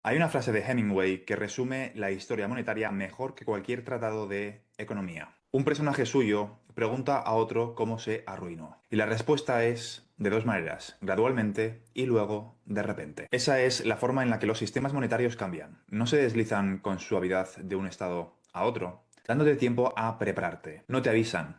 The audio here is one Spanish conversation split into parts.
Hay una frase de Hemingway que resume la historia monetaria mejor que cualquier tratado de economía. Un personaje suyo pregunta a otro cómo se arruinó. Y la respuesta es de dos maneras, gradualmente y luego de repente. Esa es la forma en la que los sistemas monetarios cambian. No se deslizan con suavidad de un estado a otro, dándote tiempo a prepararte. No te avisan,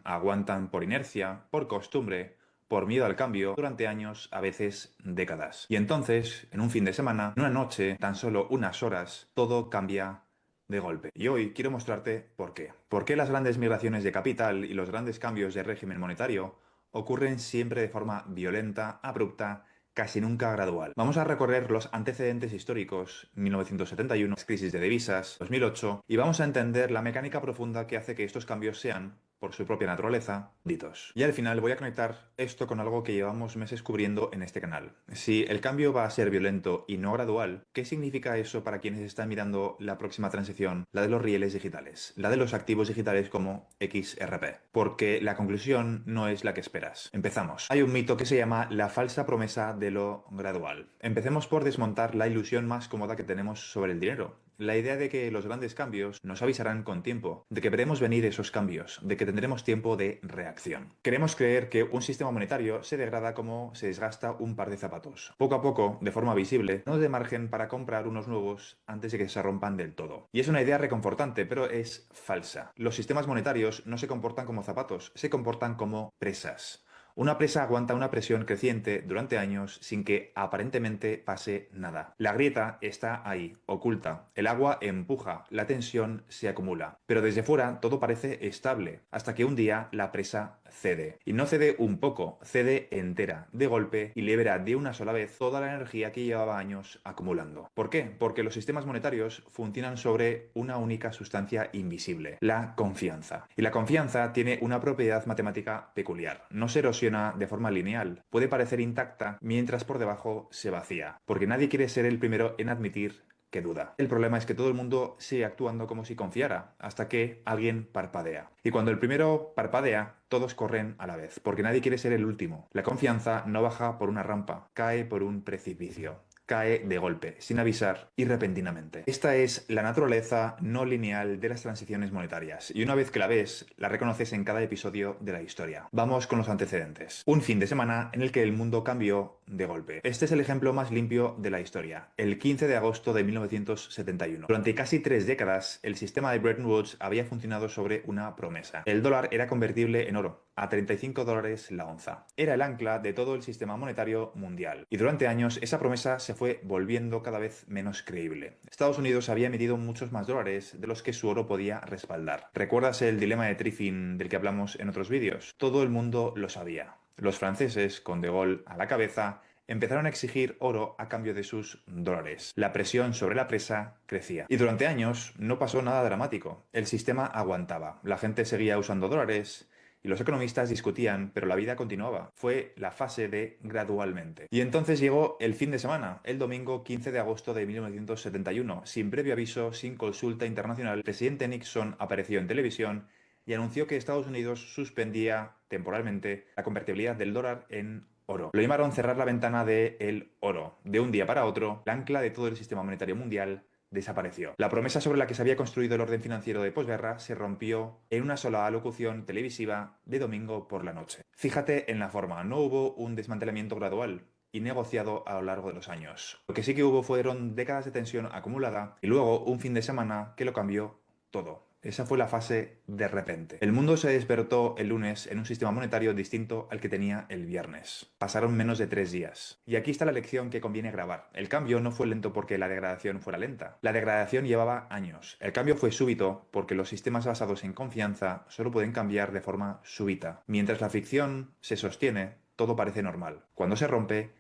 aguantan por inercia, por costumbre, por miedo al cambio durante años, a veces décadas. Y entonces, en un fin de semana, en una noche, tan solo unas horas, todo cambia de golpe. Y hoy quiero mostrarte por qué. ¿Por qué las grandes migraciones de capital y los grandes cambios de régimen monetario ocurren siempre de forma violenta, abrupta, casi nunca gradual? Vamos a recorrer los antecedentes históricos, 1971, crisis de divisas, 2008, y vamos a entender la mecánica profunda que hace que estos cambios sean, por su propia naturaleza, ditos. Y al final voy a conectar esto con algo que llevamos meses cubriendo en este canal. Si el cambio va a ser violento y no gradual, ¿qué significa eso para quienes están mirando la próxima transición, la de los rieles digitales, la de los activos digitales como XRP? Porque la conclusión no es la que esperas. Empezamos. Hay un mito que se llama la falsa promesa de lo gradual. Empecemos por desmontar la ilusión más cómoda que tenemos sobre el dinero. La idea de que los grandes cambios nos avisarán con tiempo, de que veremos venir esos cambios, de que tendremos tiempo de reacción. Queremos creer que un sistema monetario se degrada como se desgasta un par de zapatos. Poco a poco, de forma visible, no nos dé margen para comprar unos nuevos antes de que se rompan del todo. Y es una idea reconfortante, pero es falsa. Los sistemas monetarios no se comportan como zapatos, se comportan como presas. Una presa aguanta una presión creciente durante años sin que aparentemente pase nada. La grieta está ahí, oculta. El agua empuja, la tensión se acumula. Pero desde fuera todo parece estable, hasta que un día la presa cede. Y no cede un poco, cede entera, de golpe, y libera de una sola vez toda la energía que llevaba años acumulando. ¿Por qué? Porque los sistemas monetarios funcionan sobre una única sustancia invisible, la confianza. Y la confianza tiene una propiedad matemática peculiar. No se erosiona de forma lineal. Puede parecer intacta mientras por debajo se vacía. Porque nadie quiere ser el primero en admitir que duda. El problema es que todo el mundo sigue actuando como si confiara, hasta que alguien parpadea. Y cuando el primero parpadea, todos corren a la vez, porque nadie quiere ser el último. La confianza no baja por una rampa, cae por un precipicio. Cae de golpe, sin avisar y repentinamente. Esta es la naturaleza no lineal de las transiciones monetarias, y una vez que la ves, la reconoces en cada episodio de la historia. Vamos con los antecedentes. Un fin de semana en el que el mundo cambió de golpe. Este es el ejemplo más limpio de la historia. El 15 de agosto de 1971. Durante casi 3 décadas, el sistema de Bretton Woods había funcionado sobre una promesa. El dólar era convertible en oro, a $35 la onza. Era el ancla de todo el sistema monetario mundial. Y durante años esa promesa se fue volviendo cada vez menos creíble. Estados Unidos había emitido muchos más dólares de los que su oro podía respaldar. ¿Recuerdas el dilema de Triffin del que hablamos en otros vídeos? Todo el mundo lo sabía. Los franceses, con De Gaulle a la cabeza, empezaron a exigir oro a cambio de sus dólares. La presión sobre la presa crecía. Y durante años no pasó nada dramático. El sistema aguantaba. La gente seguía usando dólares y los economistas discutían, pero la vida continuaba. Fue la fase de gradualmente. Y entonces llegó el fin de semana, el domingo 15 de agosto de 1971. Sin previo aviso, sin consulta internacional, el presidente Nixon apareció en televisión y anunció que Estados Unidos suspendía temporalmente la convertibilidad del dólar en oro. Lo llamaron cerrar la ventana del oro. De un día para otro, el ancla de todo el sistema monetario mundial desapareció. La promesa sobre la que se había construido el orden financiero de posguerra se rompió en una sola alocución televisiva de domingo por la noche. Fíjate en la forma, no hubo un desmantelamiento gradual y negociado a lo largo de los años. Lo que sí que hubo fueron décadas de tensión acumulada y luego un fin de semana que lo cambió todo. Esa fue la fase de repente. El mundo se despertó el lunes en un sistema monetario distinto al que tenía el viernes. Pasaron menos de 3 días. Y aquí está la lección que conviene grabar. El cambio no fue lento porque la degradación fuera lenta. La degradación llevaba años. El cambio fue súbito porque los sistemas basados en confianza solo pueden cambiar de forma súbita. Mientras la ficción se sostiene, todo parece normal. Cuando se rompe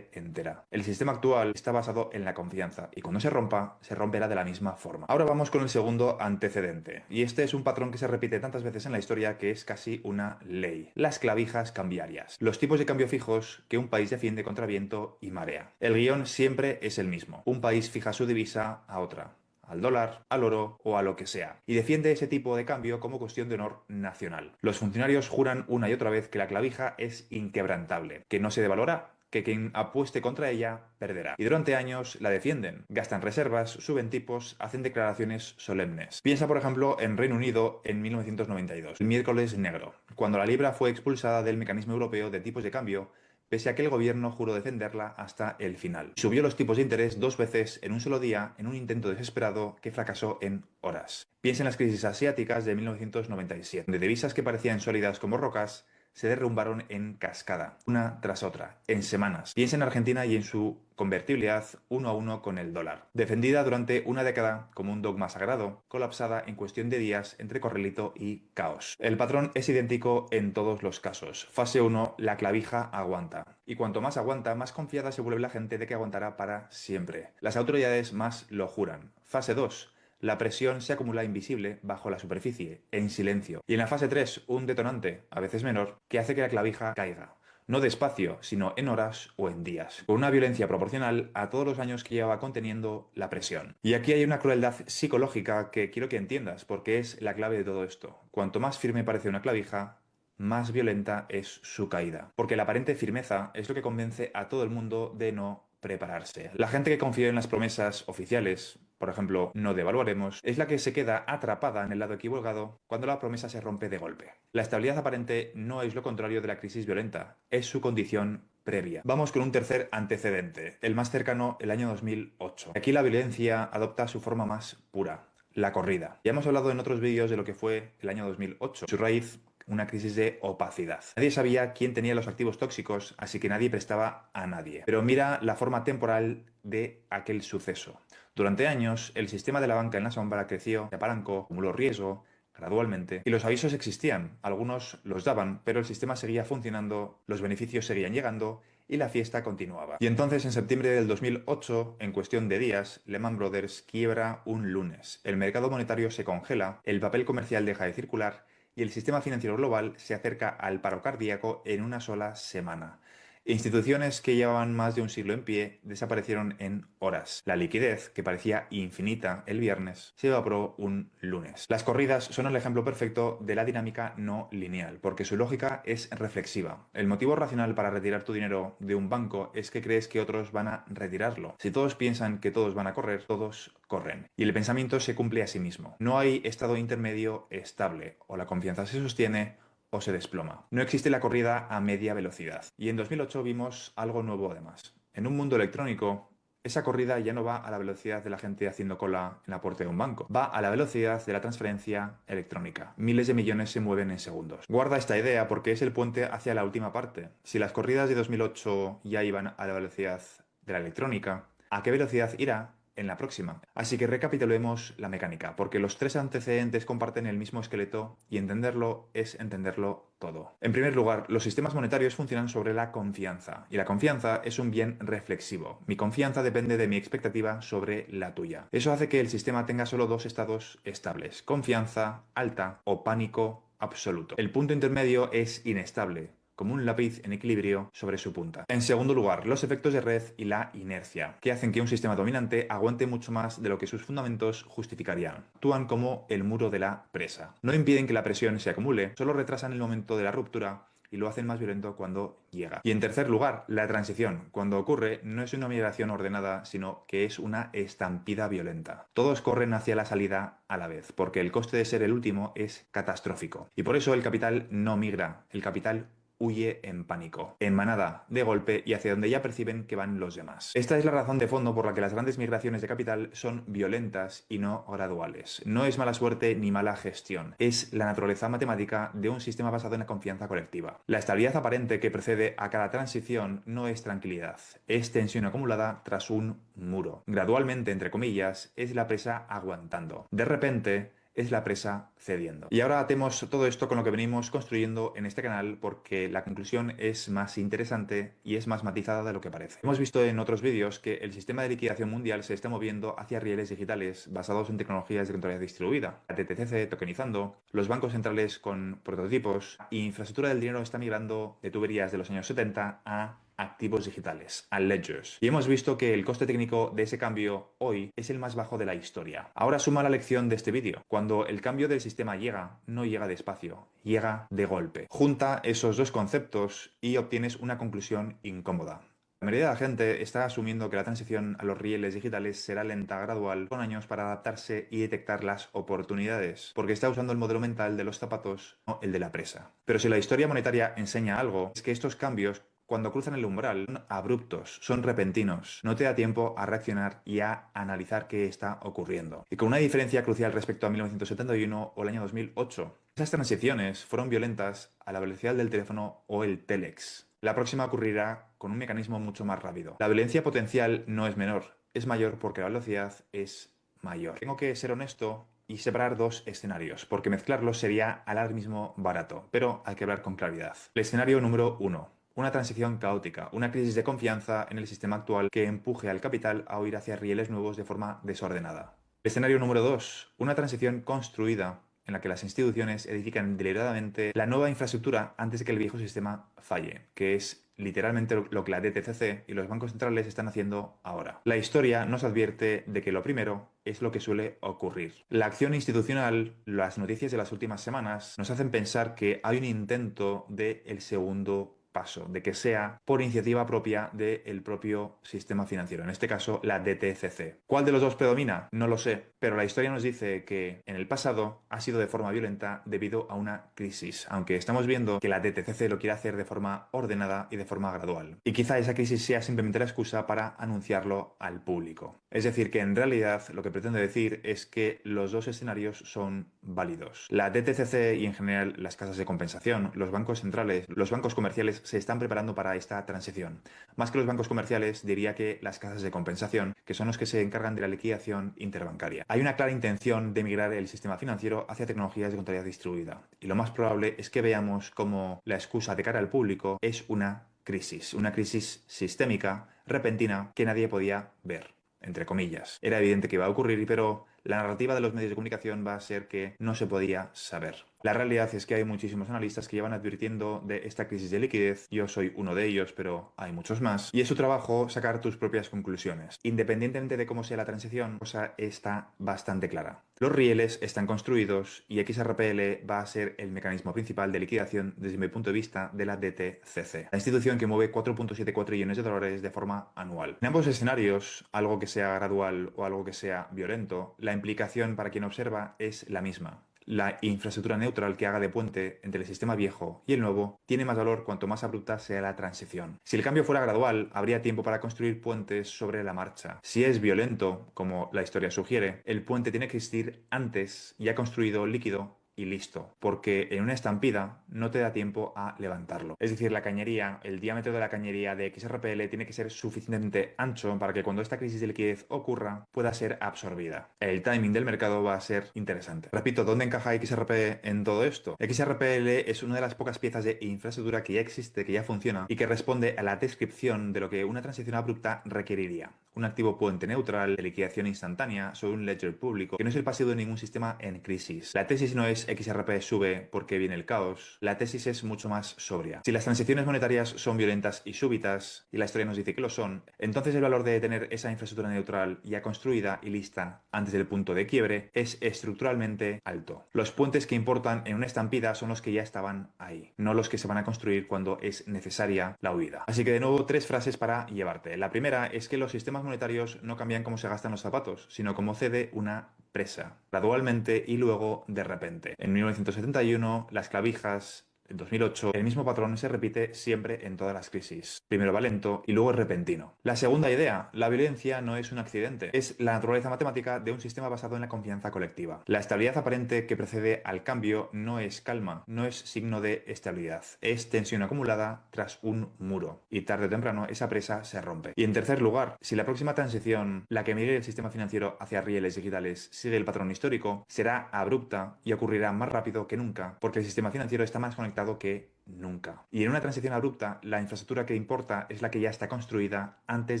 entera. El sistema actual está basado en la confianza y cuando se romperá de la misma forma. Ahora vamos con el segundo antecedente. Y este es un patrón que se repite tantas veces en la historia que es casi una ley. Las clavijas cambiarias. Los tipos de cambio fijos que un país defiende contra viento y marea. El guión siempre es el mismo. Un país fija su divisa a otra, al dólar, al oro o a lo que sea, y defiende ese tipo de cambio como cuestión de honor nacional. Los funcionarios juran una y otra vez que la clavija es inquebrantable, que no se devalora que quien apueste contra ella perderá. Y durante años la defienden, gastan reservas, suben tipos, hacen declaraciones solemnes. Piensa, por ejemplo, en Reino Unido en 1992, el miércoles negro, cuando la libra fue expulsada del mecanismo europeo de tipos de cambio, pese a que el gobierno juró defenderla hasta el final. Subió los tipos de interés 2 veces en un solo día en un intento desesperado que fracasó en horas. Piensa en las crisis asiáticas de 1997, donde divisas que parecían sólidas como rocas se derrumbaron en cascada, una tras otra, en semanas. Piensa en Argentina y en su convertibilidad 1 a 1 con el dólar. Defendida durante una década como un dogma sagrado, colapsada en cuestión de días entre corralito y caos. El patrón es idéntico en todos los casos. Fase 1, la clavija aguanta. Y cuanto más aguanta, más confiada se vuelve la gente de que aguantará para siempre. Las autoridades más lo juran. Fase 2. La presión se acumula invisible bajo la superficie, en silencio. Y en la fase 3, un detonante, a veces menor, que hace que la clavija caiga. No despacio, sino en horas o en días, con una violencia proporcional a todos los años que lleva conteniendo la presión. Y aquí hay una crueldad psicológica que quiero que entiendas, porque es la clave de todo esto. Cuanto más firme parece una clavija, más violenta es su caída. Porque la aparente firmeza es lo que convence a todo el mundo de no prepararse. La gente que confía en las promesas oficiales, por ejemplo, no devaluaremos, es la que se queda atrapada en el lado equivocado cuando la promesa se rompe de golpe. La estabilidad aparente no es lo contrario de la crisis violenta, es su condición previa. Vamos con un tercer antecedente, el más cercano, el año 2008. Aquí la violencia adopta su forma más pura, la corrida. Ya hemos hablado en otros vídeos de lo que fue el año 2008. Su raíz, una crisis de opacidad. Nadie sabía quién tenía los activos tóxicos, así que nadie prestaba a nadie. Pero mira la forma temporal de aquel suceso. Durante años, el sistema de la banca en la sombra creció, se apalancó, acumuló riesgo, gradualmente, y los avisos existían, algunos los daban, pero el sistema seguía funcionando, los beneficios seguían llegando y la fiesta continuaba. Y entonces, en septiembre del 2008, en cuestión de días, Lehman Brothers quiebra un lunes, el mercado monetario se congela, el papel comercial deja de circular y el sistema financiero global se acerca al paro cardíaco en una sola semana. Instituciones que llevaban más de un siglo en pie desaparecieron en horas. La liquidez, que parecía infinita el viernes, se evaporó un lunes. Las corridas son el ejemplo perfecto de la dinámica no lineal, porque su lógica es reflexiva. El motivo racional para retirar tu dinero de un banco es que crees que otros van a retirarlo. Si todos piensan que todos van a correr, todos corren. Y el pensamiento se cumple a sí mismo. No hay estado intermedio estable. O la confianza se sostiene o se desploma. No existe la corrida a media velocidad. Y en 2008 vimos algo nuevo además. En un mundo electrónico, esa corrida ya no va a la velocidad de la gente haciendo cola en la puerta de un banco. Va a la velocidad de la transferencia electrónica. Miles de millones se mueven en segundos. Guarda esta idea porque es el puente hacia la última parte. Si las corridas de 2008 ya iban a la velocidad de la electrónica, ¿a qué velocidad irá en la próxima? Así que recapitulemos la mecánica, porque los tres antecedentes comparten el mismo esqueleto y entenderlo es entenderlo todo. En primer lugar, los sistemas monetarios funcionan sobre la confianza, y la confianza es un bien reflexivo. Mi confianza depende de mi expectativa sobre la tuya. Eso hace que el sistema tenga solo dos estados estables: confianza alta o pánico absoluto. El punto intermedio es inestable, como un lápiz en equilibrio sobre su punta. En segundo lugar, los efectos de red y la inercia, que hacen que un sistema dominante aguante mucho más de lo que sus fundamentos justificarían. Actúan como el muro de la presa. No impiden que la presión se acumule, solo retrasan el momento de la ruptura y lo hacen más violento cuando llega. Y en tercer lugar, la transición. Cuando ocurre, no es una migración ordenada, sino que es una estampida violenta. Todos corren hacia la salida a la vez, porque el coste de ser el último es catastrófico. Y por eso el capital no migra, el capital huye en pánico, en manada, de golpe y hacia donde ya perciben que van los demás. Esta es la razón de fondo por la que las grandes migraciones de capital son violentas y no graduales. No es mala suerte ni mala gestión, es la naturaleza matemática de un sistema basado en la confianza colectiva. La estabilidad aparente que precede a cada transición no es tranquilidad, es tensión acumulada tras un muro. Gradualmente, entre comillas, es la presa aguantando. De repente, es la presa cediendo. Y ahora atemos todo esto con lo que venimos construyendo en este canal, porque la conclusión es más interesante y es más matizada de lo que parece. Hemos visto en otros vídeos que el sistema de liquidación mundial se está moviendo hacia rieles digitales basados en tecnologías de contabilidad distribuida, la TTC tokenizando, los bancos centrales con prototipos y infraestructura del dinero está migrando de tuberías de los años 70 a activos digitales, a ledgers. Y hemos visto que el coste técnico de ese cambio hoy es el más bajo de la historia. Ahora suma la lección de este vídeo. Cuando el cambio del sistema llega, no llega despacio, llega de golpe. Junta esos dos conceptos y obtienes una conclusión incómoda. La mayoría de la gente está asumiendo que la transición a los rieles digitales será lenta, gradual, con años para adaptarse y detectar las oportunidades, porque está usando el modelo mental de los zapatos, no el de la presa. Pero si la historia monetaria enseña algo, es que estos cambios, cuando cruzan el umbral, son abruptos, son repentinos. No te da tiempo a reaccionar y a analizar qué está ocurriendo. Y con una diferencia crucial respecto a 1971 o el año 2008. Esas transiciones fueron violentas a la velocidad del teléfono o el telex. La próxima ocurrirá con un mecanismo mucho más rápido. La violencia potencial no es menor, es mayor porque la velocidad es mayor. Tengo que ser honesto y separar dos escenarios, porque mezclarlos sería alarmismo barato, pero hay que hablar con claridad. El escenario número 1. Una transición caótica, una crisis de confianza en el sistema actual que empuje al capital a huir hacia rieles nuevos de forma desordenada. El escenario número 2. Una transición construida en la que las instituciones edifican deliberadamente la nueva infraestructura antes de que el viejo sistema falle, que es literalmente lo que la DTCC y los bancos centrales están haciendo ahora. La historia nos advierte de que lo primero es lo que suele ocurrir. La acción institucional, las noticias de las últimas semanas, nos hacen pensar que hay un intento de el segundo paso, de que sea por iniciativa propia del propio sistema financiero, en este caso la DTCC. ¿Cuál de los dos predomina? No lo sé, pero la historia nos dice que en el pasado ha sido de forma violenta debido a una crisis, aunque estamos viendo que la DTCC lo quiere hacer de forma ordenada y de forma gradual. Y quizá esa crisis sea simplemente la excusa para anunciarlo al público. Es decir, que en realidad lo que pretende decir es que los dos escenarios son válidos. La DTCC y en general las casas de compensación, los bancos centrales, los bancos comerciales se están preparando para esta transición. Más que los bancos comerciales, diría que las casas de compensación, que son los que se encargan de la liquidación interbancaria. Hay una clara intención de migrar el sistema financiero hacia tecnologías de contabilidad distribuida. Y lo más probable es que veamos cómo la excusa de cara al público es una crisis sistémica, repentina, que nadie podía ver, entre comillas. Era evidente que iba a ocurrir, pero la narrativa de los medios de comunicación va a ser que no se podía saber. La realidad es que hay muchísimos analistas que llevan advirtiendo de esta crisis de liquidez. Yo soy uno de ellos, pero hay muchos más. Y es su trabajo sacar tus propias conclusiones. Independientemente de cómo sea la transición, la cosa está bastante clara. Los rieles están construidos y XRPL va a ser el mecanismo principal de liquidación desde mi punto de vista de la DTCC, la institución que mueve 4.74 trillones de dólares de forma anual. En ambos escenarios, algo que sea gradual o algo que sea violento, la implicación para quien observa es la misma. La infraestructura neutral que haga de puente entre el sistema viejo y el nuevo tiene más valor cuanto más abrupta sea la transición. Si el cambio fuera gradual, habría tiempo para construir puentes sobre la marcha. Si es violento, como la historia sugiere, el puente tiene que existir antes, ya construido, líquido y listo, porque en una estampida no te da tiempo a levantarlo. Es decir, la cañería, el diámetro de la cañería de XRPL tiene que ser suficientemente ancho para que cuando esta crisis de liquidez ocurra pueda ser absorbida. El timing del mercado va a ser interesante. Repito, ¿dónde encaja XRP en todo esto? XRPL es una de las pocas piezas de infraestructura que ya existe, que ya funciona y que responde a la descripción de lo que una transición abrupta requeriría. Un activo puente neutral de liquidación instantánea sobre un ledger público que no es el pasivo de ningún sistema en crisis. La tesis no es XRP sube porque viene el caos. La tesis es mucho más sobria. Si las transiciones monetarias son violentas y súbitas, y la historia nos dice que lo son, entonces el valor de tener esa infraestructura neutral ya construida y lista antes del punto de quiebre es estructuralmente alto. Los puentes que importan en una estampida son los que ya estaban ahí, no los que se van a construir cuando es necesaria la huida. Así que de nuevo, tres frases para llevarte. La primera es que los sistemas monetarios no cambian cómo se gastan los zapatos, sino cómo cede una presa, gradualmente y luego de repente. En 1971, las clavijas. En 2008, el mismo patrón se repite siempre en todas las crisis. Primero va lento y luego es repentino. La segunda idea, la violencia no es un accidente, es la naturaleza matemática de un sistema basado en la confianza colectiva. La estabilidad aparente que precede al cambio no es calma, no es signo de estabilidad, es tensión acumulada tras un muro. Y tarde o temprano esa presa se rompe. Y en tercer lugar, si la próxima transición, la que migre el sistema financiero hacia rieles digitales, sigue el patrón histórico, será abrupta y ocurrirá más rápido que nunca, porque el sistema financiero está más conectado que nunca. Y en una transición abrupta, la infraestructura que importa es la que ya está construida antes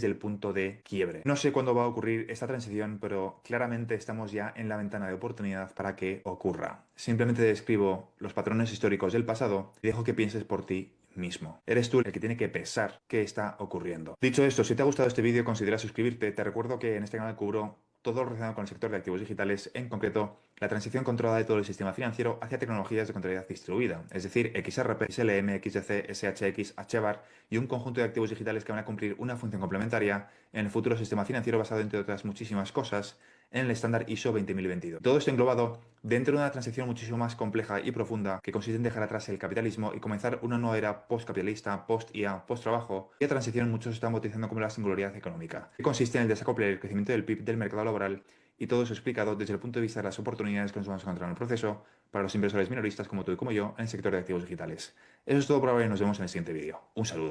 del punto de quiebre. No sé cuándo va a ocurrir esta transición, pero claramente estamos ya en la ventana de oportunidad para que ocurra. Simplemente describo los patrones históricos del pasado y dejo que pienses por ti mismo. Eres tú el que tiene que pensar qué está ocurriendo. Dicho esto, si te ha gustado este vídeo, considera suscribirte. Te recuerdo que en este canal cubro todo lo relacionado con el sector de activos digitales, en concreto la transición controlada de todo el sistema financiero hacia tecnologías de contabilidad distribuida, es decir, XRP, XLM, XDC, SHX, HBAR y un conjunto de activos digitales que van a cumplir una función complementaria en el futuro sistema financiero basado, entre otras muchísimas cosas, en el estándar ISO 20022. Todo esto englobado dentro de una transición muchísimo más compleja y profunda que consiste en dejar atrás el capitalismo y comenzar una nueva era post-capitalista, post-IA, post-trabajo, y a transición muchos están bautizando como la singularidad económica, que consiste en el desacople el crecimiento del PIB del mercado laboral, y todo eso explicado desde el punto de vista de las oportunidades que nos vamos a encontrar en el proceso para los inversores minoristas como tú y como yo en el sector de activos digitales. Eso es todo por ahora y nos vemos en el siguiente vídeo. Un saludo.